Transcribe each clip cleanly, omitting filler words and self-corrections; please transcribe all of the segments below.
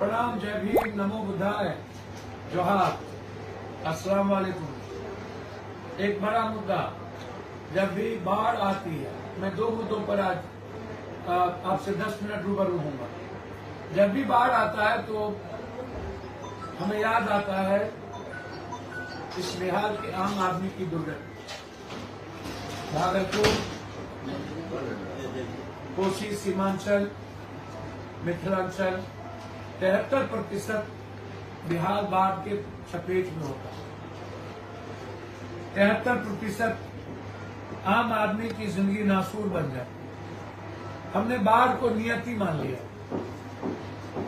प्रणाम, जय भीम, नमो बुद्धाय, जोहार, अस्सलाम वालेकुम। एक बड़ा मुद्दा, जब भी बाढ़ आती है, मैं दो मुद्दों पर आज आपसे 10 मिनट रूबरू होऊंगा। जब भी बाढ़ आता है तो हमें याद आता है इस बिहार के आम आदमी की दुर्गति। भागलपुर, कोसी, सीमांचल, मिथिलांचल 73% बिहार बाढ़ के चपेट में होता है। 73% आम आदमी की जिंदगी नासूर बन जाती। हमने बाढ़ को नियति मान लिया,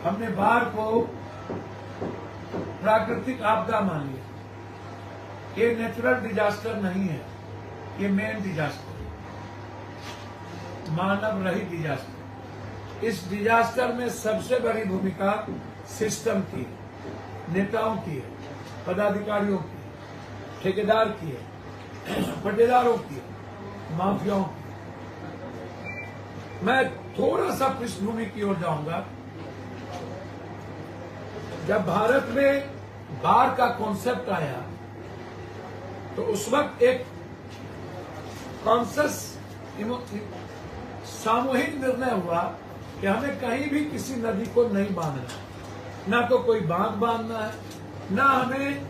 हमने बाढ़ को प्राकृतिक आपदा मान लिया। ये नेचुरल डिजास्टर नहीं है, ये मैन डिजास्टर है, मानव रहित डिजास्टर। इस डिजास्टर में सबसे बड़ी भूमिका सिस्टम की है, नेताओं की है, पदाधिकारियों की है, ठेकेदार की है, पट्टेदारों की है, माफियाओं की। मैं थोड़ा सा पृष्ठभूमि की ओर जाऊंगा। जब भारत में बाढ़ का कॉन्सेप्ट आया तो उस वक्त एक कॉन्शियस सामूहिक निर्णय हुआ कि हमें कहीं भी किसी नदी को नहीं बांधना, ना तो कोई बांध बांधना है, ना हमें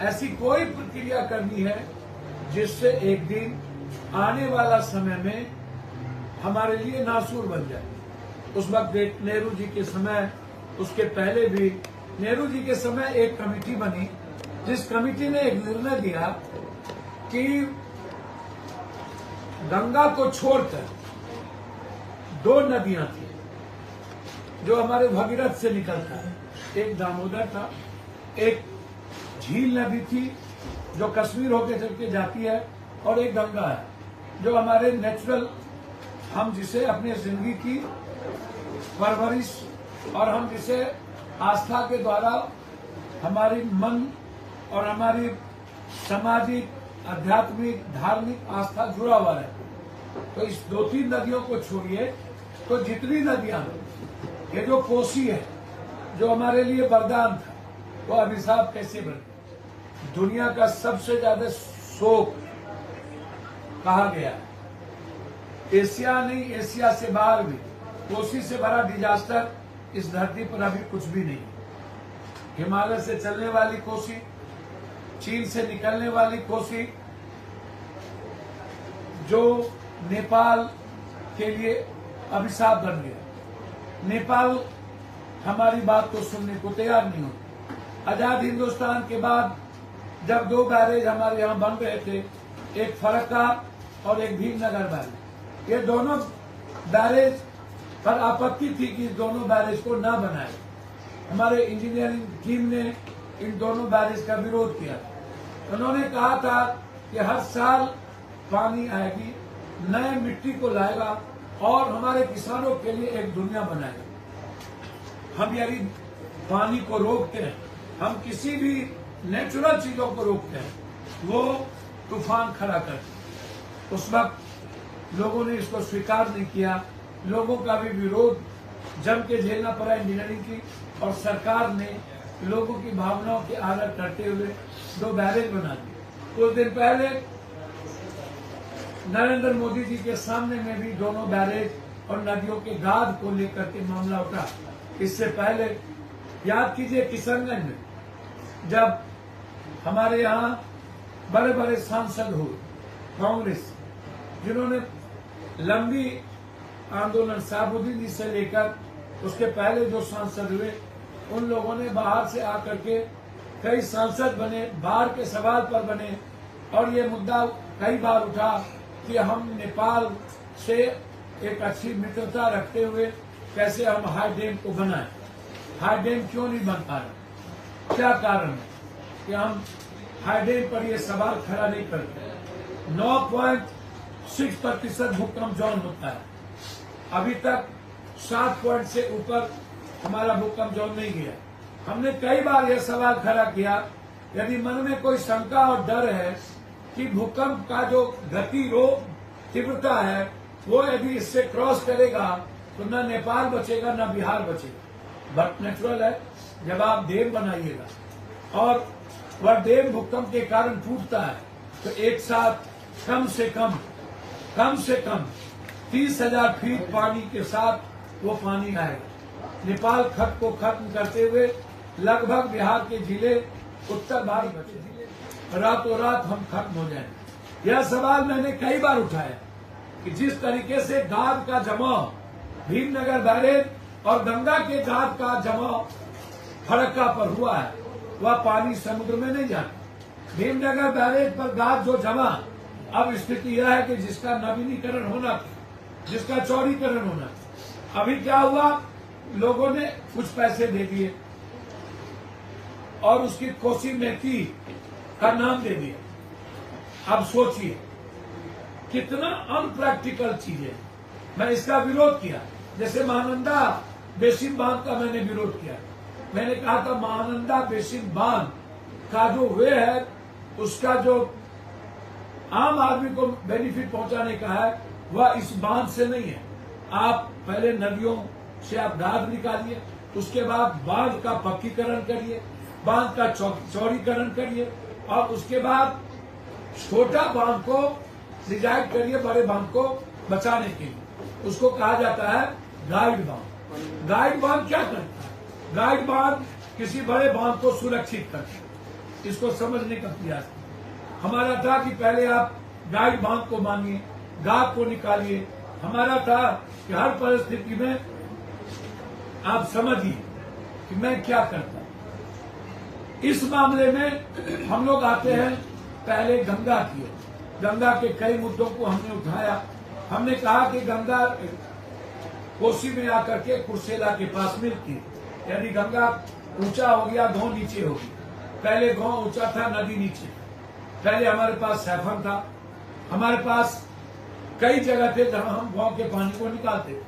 ऐसी कोई प्रक्रिया करनी है जिससे एक दिन आने वाला समय में हमारे लिए नासूर बन जाए। उस वक्त नेहरू जी के समय, उसके पहले भी नेहरू जी के समय एक कमेटी बनी, जिस कमेटी ने एक निर्णय दिया कि गंगा को छोड़कर दो नदियां थी जो हमारे भगीरथ से निकलता है। एक दामोदर था, एक झील नदी थी जो कश्मीर होके चल के जाती है, और एक गंगा है जो हमारे नेचुरल, हम जिसे अपनी जिंदगी की परवरिश और हम जिसे आस्था के द्वारा हमारी मन और हमारी सामाजिक, आध्यात्मिक, धार्मिक आस्था जुड़ा हुआ है। तो इस 2-3 नदियों को छोड़िए तो जितनी नदियां, ये जो कोसी है जो हमारे लिए वरदान था, वो अभिशाप कैसे बन गया। दुनिया का सबसे ज्यादा शोक कहा गया है, एशिया नहीं, एशिया से बाहर भी कोसी से बड़ा डिजास्टर इस धरती पर अभी कुछ भी नहीं। हिमालय से चलने वाली कोसी, चीन से निकलने वाली कोसी, जो नेपाल के लिए अभिशाप बन गया। नेपाल हमारी बात को सुनने को तैयार नहीं होता। आजाद हिंदुस्तान के बाद जब 2 बैरेज हमारे यहाँ बन रहे थे, एक फरक्का और एक भीमनगर बैरेज, ये दोनों बैरेज पर आपत्ति थी कि दोनों बैरेज को न बनाए। हमारे इंजीनियरिंग टीम ने इन दोनों बैरेज का विरोध किया। उन्होंने कहा था कि हर साल पानी आएगी, नए मिट्टी को लाएगा और हमारे किसानों के लिए एक दुनिया बनाएगा। हम यदि पानी को रोकते हैं, हम किसी भी नेचुरल चीजों को रोकते हैं, वो तूफान खड़ा करते। उस वक्त लोगों ने इसको स्वीकार नहीं किया, लोगों का भी विरोध जम के झेलना पड़ा इंजीनियरिंग की, और सरकार ने लोगों की भावनाओं की आदर करते हुए 2 बैरेज बना दिए। कुछ दिन पहले नरेंद्र मोदी जी के सामने में भी दोनों बैरेज और नदियों के गाद को लेकर के मामला उठा। इससे पहले याद कीजिए किशनगंज में जब हमारे यहाँ बड़े बड़े सांसद हुए कांग्रेस, जिन्होंने लंबी आंदोलन, साबुद्दीन जी से लेकर उसके पहले जो सांसद हुए, उन लोगों ने बाहर से आकर के कई सांसद बने, बाहर के सवाल पर बने, और ये मुद्दा कई बार उठा कि हम नेपाल से एक अच्छी मित्रता रखते हुए कैसे हम हाई डैम को बनाएं। हाई डैम क्यों नहीं बन पा रहा, क्या कारण है कि हम हाई डैम पर ये सवाल खड़ा नहीं करते। 9.6% भूकंप जोन होता है, अभी तक 7 पॉइंट से ऊपर हमारा भूकंप जोन नहीं गया। हमने कई बार यह सवाल खड़ा किया, यदि मन में कोई शंका और डर है कि भूकंप का जो गति, तीव्रता है, वो यदि इससे क्रॉस करेगा तो न नेपाल बचेगा न बिहार बचेगा। बट नेचुरल है। जब आप डैम बनाइएगा और वह डैम भूकंप के कारण टूटता है तो एक साथ कम से कम 30,000 फीट पानी के साथ वो पानी आएगा। नेपाल खत को खत्म करते हुए लगभग बिहार के जिले, उत्तर भारत के जिले रातों रात हम खत्म हो जाएंगे। यह सवाल मैंने कई बार उठाया कि जिस तरीके से गाद का जमाव भीमनगर बैरेज और गंगा के गाद का जमाव फरक्का पर हुआ है, वह पानी समुद्र में नहीं जाता। भीमनगर बैरेज पर गाद जो जमा, अब स्थिति यह है कि जिसका नवीनीकरण होना था, जिसका चौड़ीकरण होना था, अभी क्या हुआ, लोगों ने कुछ पैसे दे दिए और उसकी कोसी मेथी का नाम दे दिया। अब सोचिए कितना अनप्रैक्टिकल चीज है। मैं इसका विरोध किया। जैसे महानंदा बेसिन बांध का मैंने विरोध किया। मैंने कहा था महानंदा बेसिन बांध का जो वे है, उसका जो आम आदमी को बेनिफिट पहुंचाने का है, वह इस बांध से नहीं है। आप पहले नदियों से आप गाद निकालिए, उसके बाद बांध का पक्कीकरण करिए, बांध का चौड़ीकरण करिए और उसके बाद छोटा बांध को डिजाइन करिए बड़े बांध को बचाने के लिए। उसको कहा जाता है गाइड बांध। गाइड बांध क्या करता है? गाइड बांध किसी बड़े बांध को सुरक्षित करता है। इसको समझने का प्रयास हमारा था कि पहले आप गाइड बांध को मानिए, गाद को निकालिए। हमारा था कि हर परिस्थिति में आप समझिए कि मैं क्या करता। इस मामले में हम लोग आते हैं पहले गंगा की। गंगा के कई मुद्दों को हमने उठाया। हमने कहा कि गंगा कोसी में आकर के कुर्सेला के पास मिलती है, यानी गंगा ऊंचा हो गया, गांव नीचे होगी। पहले गांव ऊंचा था, नदी नीचे। पहले हमारे पास सैफन था, हमारे पास कई जगह थे जहां हम गांव के पानी को निकालते थे।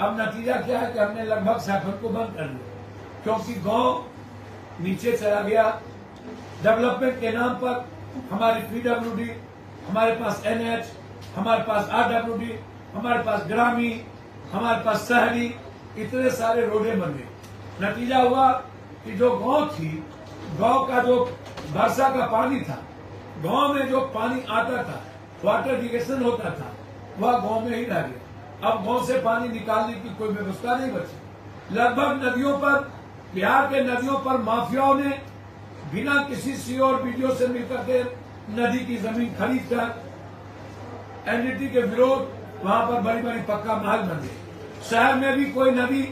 अब नतीजा क्या है कि हमने लगभग सैफन को बंद कर दिया, क्योंकि गांव नीचे चला गया। डेवलपमेंट के नाम पर हमारी पीडब्ल्यूडी, हमारे पास एनएच, हमारे पास आरडब्ल्यूडी, हमारे पास ग्रामीण, हमारे पास शहरी, इतने सारे रोडें बन गए। नतीजा हुआ कि जो गांव थी, गांव का जो वर्षा का पानी था, गांव में जो पानी आता था, वाटर इरिगेशन होता था, वह गांव में ही रह गया। अब गांव से पानी निकालने की कोई व्यवस्था नहीं बची। लगभग नदियों पर, बिहार के नदियों पर माफियाओं ने बिना किसी सीओ और बीडीओ से मिलकर के नदी की जमीन खरीद कर एनडीटी के विरोध वहां पर बड़ी बड़ी पक्का महल बन गए। शहर में भी कोई नदी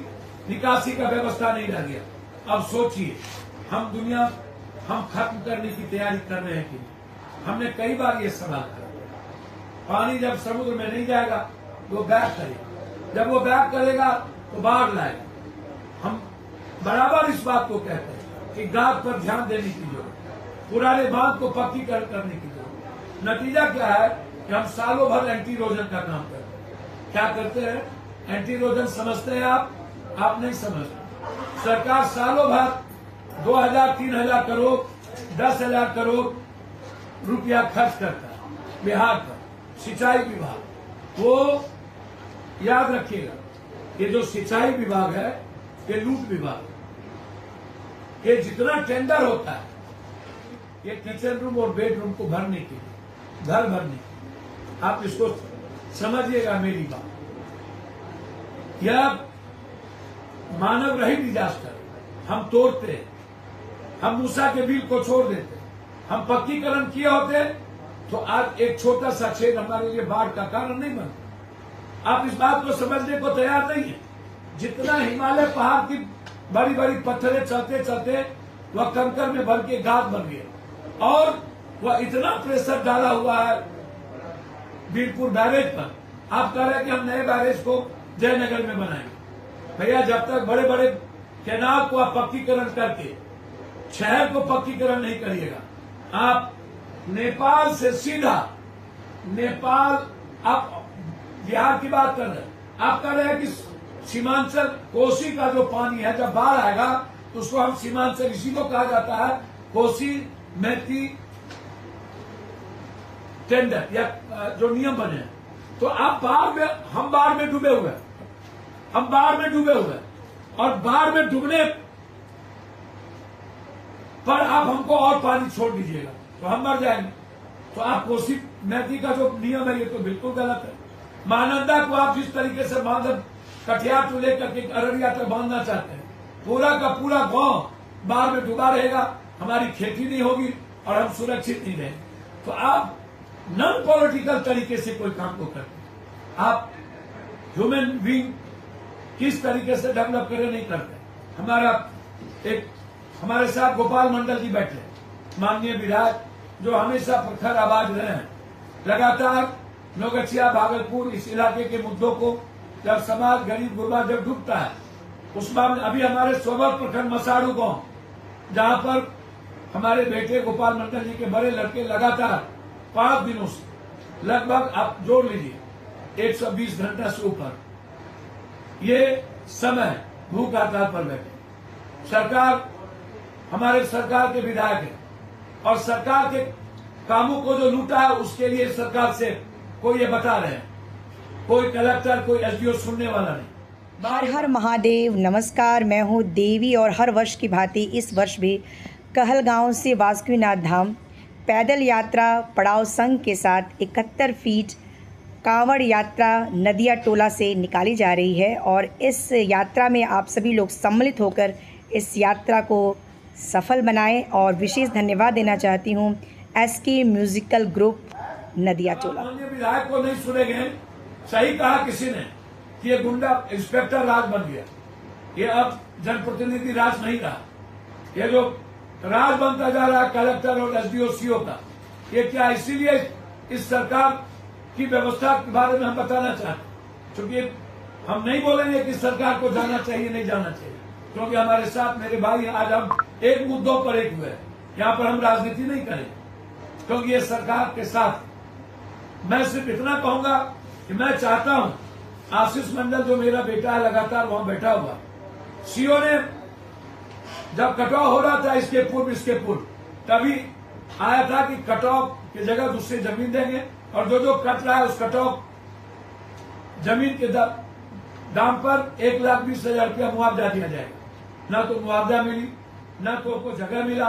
निकासी का व्यवस्था नहीं रह गया। अब सोचिए, हम खत्म करने की तैयारी कर रहे हैं कि हमने कई बार ये सवाल किया। पानी जब समुद्र में नहीं जाएगा तो बैक करेगा, जब वो बैक करेगा तो बाढ़ लाएगा। हम बराबर इस बात को कहते हैं कि गाद पर ध्यान देने की जरूरत, पुराने बांध को पक्कीकरण करने की जरूरत। नतीजा क्या है कि हम सालों भर एंटी इरोजन का काम करते हैं। क्या करते हैं? एंटी इरोजन समझते हैं आप नहीं समझते। सरकार सालों भर 2,000-3,000 करोड़ 10,000 करोड़ रुपया खर्च करता है बिहार पर सिंचाई विभाग। वो याद रखिएगा, ये जो सिंचाई विभाग है ये लूट विभाग। ये जितना टेंडर होता है ये किचन रूम और बेडरूम को भरने के लिए, घर भरने के लिए, आप इसको समझिएगा मेरी बात। यह मानव रहित डिजास्टर हम तोड़ते हैं। हम मूसा के बिल को छोड़ देते। हम पक्कीकरण किए होते तो आज एक छोटा सा छेद हमारे लिए बाढ़ का कारण नहीं बनता। आप इस बात को समझने को तैयार नहीं है। जितना हिमालय पहाड़ की बड़ी बड़ी पत्थरें चलते चलते वह कंकर में भर के गाद बन गया और वह इतना प्रेशर डाला हुआ है बीरपुर बैरेज पर। आप कह रहे हैं कि हम नए बैरेज को जयनगर में बनाएंगे। भैया, जब तक बड़े बड़े कैनाल को आप पक्कीकरण करके शहर को पक्कीकरण नहीं करिएगा, आप नेपाल से सीधा, नेपाल, आप बिहार की बात कर रहे हैं, आप कह रहे हैं कि सीमांचल कोसी का जो पानी है जब बाढ़ आएगा तो उसको हम सीमांचल, इसी को कहा जाता है कोसी मेथी टेंडर या जो नियम बने हैं। तो आप बाढ़ में, हम बाढ़ में डूबे हुए हैं, और बाढ़ में डूबने पर आप हमको और पानी छोड़ दीजिएगा तो हम मर जाएंगे। तो आप कोसी नदी का जो नियम है ये तो बिल्कुल गलत है। महानंदा को आप जिस तरीके से बांधन कटिहार को लेकर के अररिया तक बांधना चाहते हैं, पूरा का पूरा गांव बाढ़ में डूबा रहेगा, हमारी खेती नहीं होगी और हम सुरक्षित नहीं रहेंगे। तो आप नॉन पॉलिटिकल तरीके से कोई काम को करते, आप ह्यूमन बीइंग किस तरीके से डेवलप करे नहीं करते। हमारे साथ गोपाल मंडल जी बैठे, माननीय विधायक जो हमेशा प्रखर आवाज रहे हैं, लगातार नौगछिया भागलपुर इस इलाके के मुद्दों को जब समाज गरीब गुरबा जब डूबता है उस मामले अभी हमारे सोबर प्रखंड मसाड़ू गांव जहां पर हमारे बेटे गोपाल मंडल जी के बड़े लड़के लगातार 5 दिनों से लगभग आप जोड़ लीजिए 120 घंटा से ऊपर ये समय भूख हड़ताल पर बैठे। सरकार हमारे सरकार के विधायक है और सरकार के कामों को जो लूटा है उसके लिए सरकार से कोई ये बता रहे हैं, कोई कलेक्टर कोई एसडीओ सुनने वाला नहीं। हर हर महादेव। नमस्कार, मैं हूँ देवी और हर वर्ष की भांति इस वर्ष भी कहलगांव से वासुकीनाथ धाम पैदल यात्रा पड़ाव संघ के साथ 71 फीट कांवड़ यात्रा नदिया टोला से निकाली जा रही है और इस यात्रा में आप सभी लोग सम्मिलित होकर इस यात्रा को सफल बनाएं और विशेष धन्यवाद देना चाहती हूं एसके म्यूजिकल ग्रुप नदिया टोला। विधायक को नहीं सुने गए, सही कहा किसी ने कि ये गुंडा इंस्पेक्टर राज बन गया, ये अब जनप्रतिनिधि राज नहीं रहा, ये जो राज बनता जा रहा है कलेक्टर और एसडीओ सीओ का, ये क्या इसीलिए इस सरकार की व्यवस्था के बारे में हम बताना चाहते, क्योंकि हम नहीं बोलेंगे कि सरकार को जाना चाहिए नहीं जाना चाहिए, क्योंकि हमारे साथ मेरे भाई आज हम एक मुद्दों पर एक हुए, यहाँ पर हम राजनीति नहीं करें, क्योंकि ये सरकार के साथ मैं सिर्फ इतना कहूंगा कि मैं चाहता हूं आशीष मंडल जो मेरा बेटा है लगातार वहां बैठा हुआ, सीओ ने जब कटाव हो रहा था इसके पूर्व तभी आया था कि कटाव की जगह दूसरी जमीन देंगे और जो कट रहा है उस कटाव जमीन के दाम पर 1,20,000 रुपया मुआवजा दिया जाएगा। न तो मुआवजा मिली न तो को जगह मिला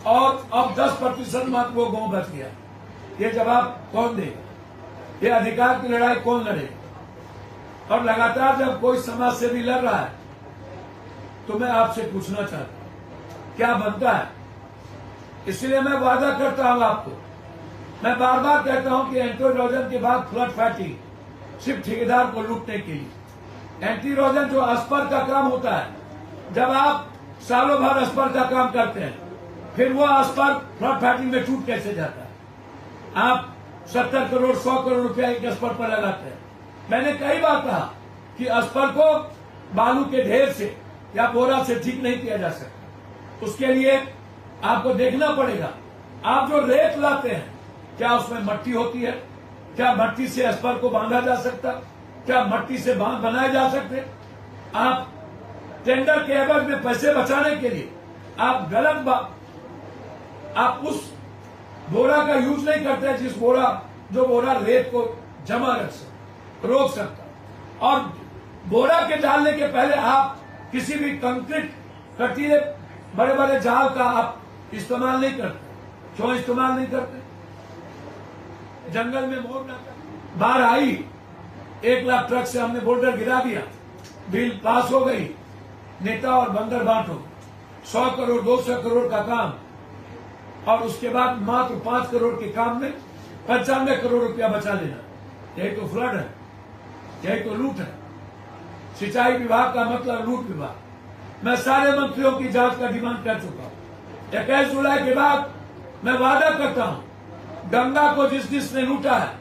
और अब 10% मात्र वो गांव बच गया। ये जवाब कौन देगा, ये अधिकार की लड़ाई कौन लड़ेगा। और लगातार जब कोई समाज सेवी लड़ रहा है तो मैं आपसे पूछना चाहता हूं क्या बनता है। इसलिए मैं वादा करता हूं आपको, मैं बार बार कहता हूं कि एंटी इरोजन के बाद फ्लड फाइटिंग सिर्फ ठेकेदार को लूटने के लिए। एंटी इरोजन जो अस्पर का काम होता है, जब आप सालों भर अस्पर का काम करते हैं फिर वो अस्पर फ्लड फाइटिंग में टूट कैसे जाता है। आप 70 करोड़ 100 करोड़ रुपया एक अस्पर पर लगाते हैं। मैंने कई बार कहा कि अस्पर को बालू के ढेर से या बोरा से ठीक नहीं किया जा सकता, उसके लिए आपको देखना पड़ेगा आप जो रेत लाते हैं क्या उसमें मट्टी होती है, क्या मट्टी से अस्पर को बांधा जा सकता, क्या मट्टी से बांध बनाए जा सकते। आप टेंडर के एवज में पैसे बचाने के लिए आप गलत आप उस बोरा का यूज नहीं करते जो बोरा रेत को जमा रोक सकता। और बोरा के डालने के पहले आप किसी भी कंक्रीट कटीले बड़े बड़े जाल का आप इस्तेमाल नहीं करते। क्यों इस्तेमाल नहीं करते? जंगल में मोर बाढ़ आई, 1 लाख ट्रक से हमने बोल्डर गिरा दिया, बिल पास हो गई, नेता और बंदर बांट हो, 100 करोड़ 200 करोड़ का काम, और उसके बाद मात्र 5 करोड़ के काम में 95 करोड़ रुपया बचा लेना। यही तो फ्लड है, यही तो लूट है। सिंचाई विभाग का मतलब लूट विभाग। मैं सारे मंत्रियों की जांच का डिमांड कर चुका हूं। 21 जुलाई के बाद मैं वादा करता हूं, गंगा को जिसने लूटा है,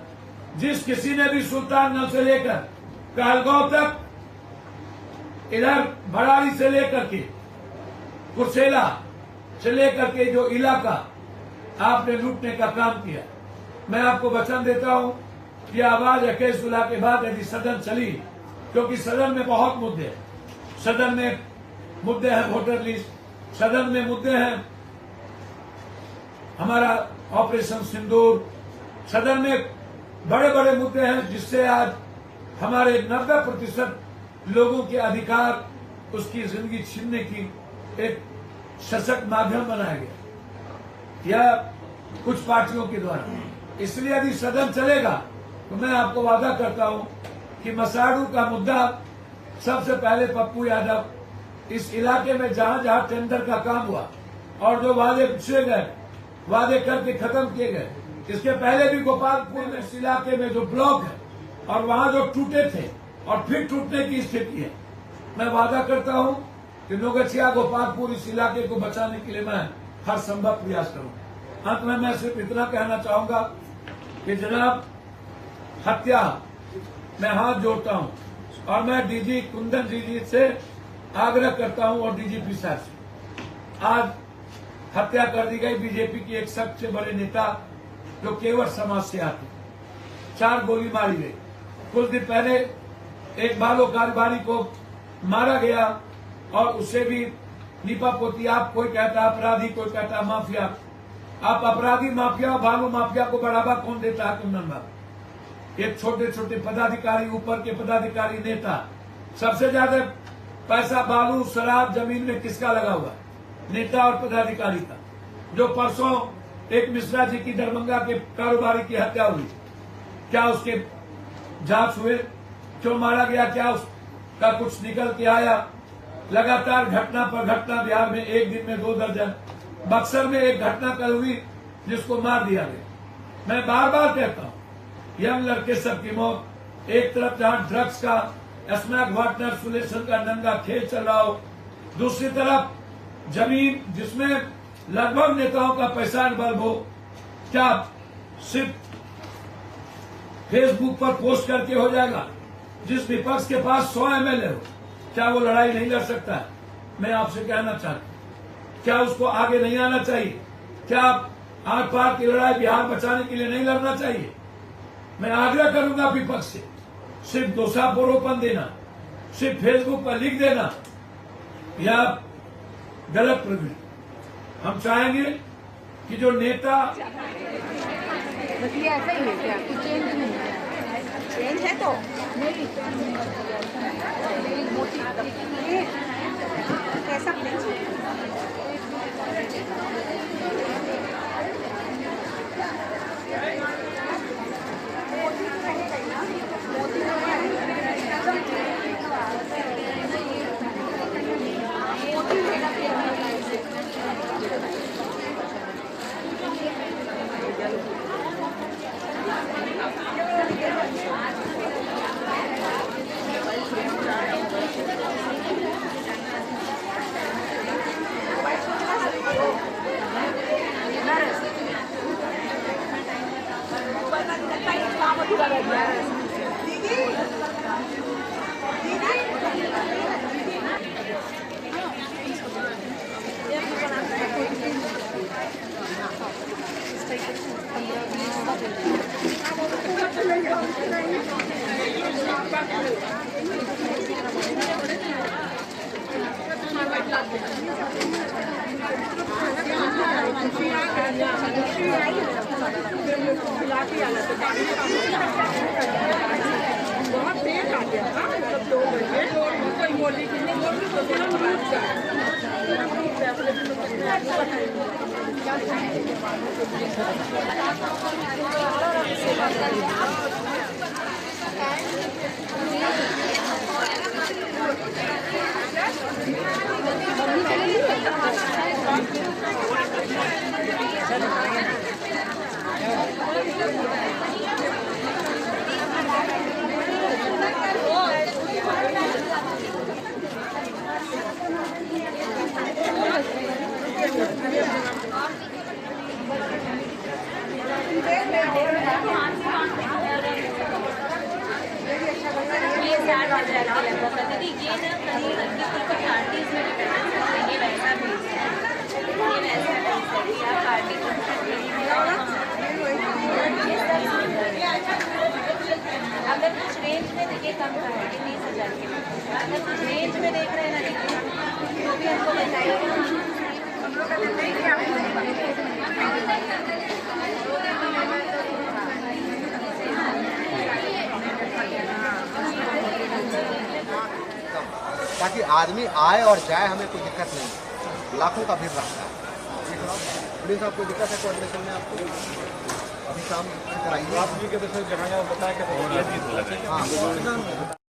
जिस किसी ने भी सुल्तानगंज से लेकर कहलगांव तक, इधर भराड़ी से लेकर के कुर्सेला से लेकर के जो इलाका आपने लूटने का काम किया, मैं आपको वचन देता हूं कि आवाज 21 जुलाई के बाद यदि सदन चली, क्योंकि सदन में बहुत मुद्दे हैं, सदन में मुद्दे हैं वोटर लिस्ट, सदन में मुद्दे हैं हमारा ऑपरेशन सिंदूर, सदन में बड़े बड़े मुद्दे हैं जिससे आज हमारे 90% लोगों के अधिकार उसकी जिंदगी छीनने की एक सशक्त माध्यम बनाया गया या कुछ पार्टियों के द्वारा। इसलिए यदि सदन चलेगा तो मैं आपको वादा करता हूं कि मसाड़ू का मुद्दा सबसे पहले पप्पू यादव इस इलाके में जहां जहां टेंडर का काम हुआ और जो वादे पूछे गए, वादे करके खत्म किए गए, इसके पहले भी गोपालपुर में इस इलाके में जो ब्लॉक है और वहां जो टूटे थे और फिर टूटने की स्थिति है, मैं वादा करता हूं कि नोगछिया गोपालपुर इस इलाके को बचाने के लिए मैं हर संभव प्रयास करूंगा। अंत में मैं सिर्फ इतना कहना चाहूंगा कि जनाब हत्या मैं हाथ जोड़ता हूं और मैं डीजी कुंदन जी से आग्रह करता हूं और डीजीपी साहब से। आज हत्या कर दी गई बीजेपी की एक सबसे बड़े नेता जो केवल समाज से आते, 4 गोली मारी गई। कुछ दिन पहले एक बालो कारोबारी को मारा गया और उसे भी नीपा पोती, आप कोई कहता अपराधी, कोई कहता माफिया। आप अपराधी माफिया, बालू माफिया को बढ़ावा कौन देता है? कुंदन बाबू, एक छोटे छोटे पदाधिकारी, ऊपर के पदाधिकारी, नेता, सबसे ज्यादा पैसा बालू शराब जमीन में किसका लगा हुआ? नेता और पदाधिकारी का। जो परसों एक मिश्रा जी की दरभंगा के कारोबारी की हत्या हुई, क्या उसके जांच हुए? क्यों मारा गया? क्या उसका कुछ निकल के आया? लगातार घटना पर घटना बिहार में, एक दिन में 2 दर्जन। बक्सर में एक घटना कल हुई जिसको मार दिया गया। मैं बार बार कहता हूं, यंग लड़के सबकी मौत, एक तरफ जहां ड्रग्स का स्मैक वाटनर सुलेशन का नंगा खेल चल रहा हो, दूसरी तरफ जमीन जिसमें लगभग नेताओं का पैसा इन्वॉल्व हो। क्या सिर्फ फेसबुक पर पोस्ट करके हो जाएगा? जिस विपक्ष के पास 100 MLA हो, क्या वो लड़ाई नहीं लड़ सकता है? मैं आपसे कहना चाहता हूं, क्या उसको आगे नहीं आना चाहिए? क्या आर पार की लड़ाई बिहार बचाने के लिए नहीं लड़ना चाहिए? मैं आग्रह करूंगा विपक्ष से, सिर्फ दोषारोपण देना, सिर्फ फेसबुक पर लिख देना या गलत प्रवृत्ति। हम चाहेंगे कि जो नेता ऐसा ही है क्या? कुछ चेंज नहीं है? चेंज है तो नहीं कैसा प्लेस है? बहुत देर आ गया था, मतलब 2 बजे कोई बोली कि नहीं बोल तो फिर हम रुक दीदी ये ना कहीं किसी को पार्टीज में भी पहन सकते हैं, ये वैसा भी ये वैसा भी या पार्टी अगर कुछ रेंज में देखिए कम का है 30,000 के, अगर कुछ रेंज में देख रहे हैं ना देखिए तो भी हमको बताइए। ताकि आदमी आए और जाए, हमें कोई दिक्कत नहीं। लाखों का भीड़ रखता है। पुलिस साहब कोई दिक्कत है कोऑर्डिनेशन में आपको? अभी शाम कराइए आप जी के बताया कि हाँ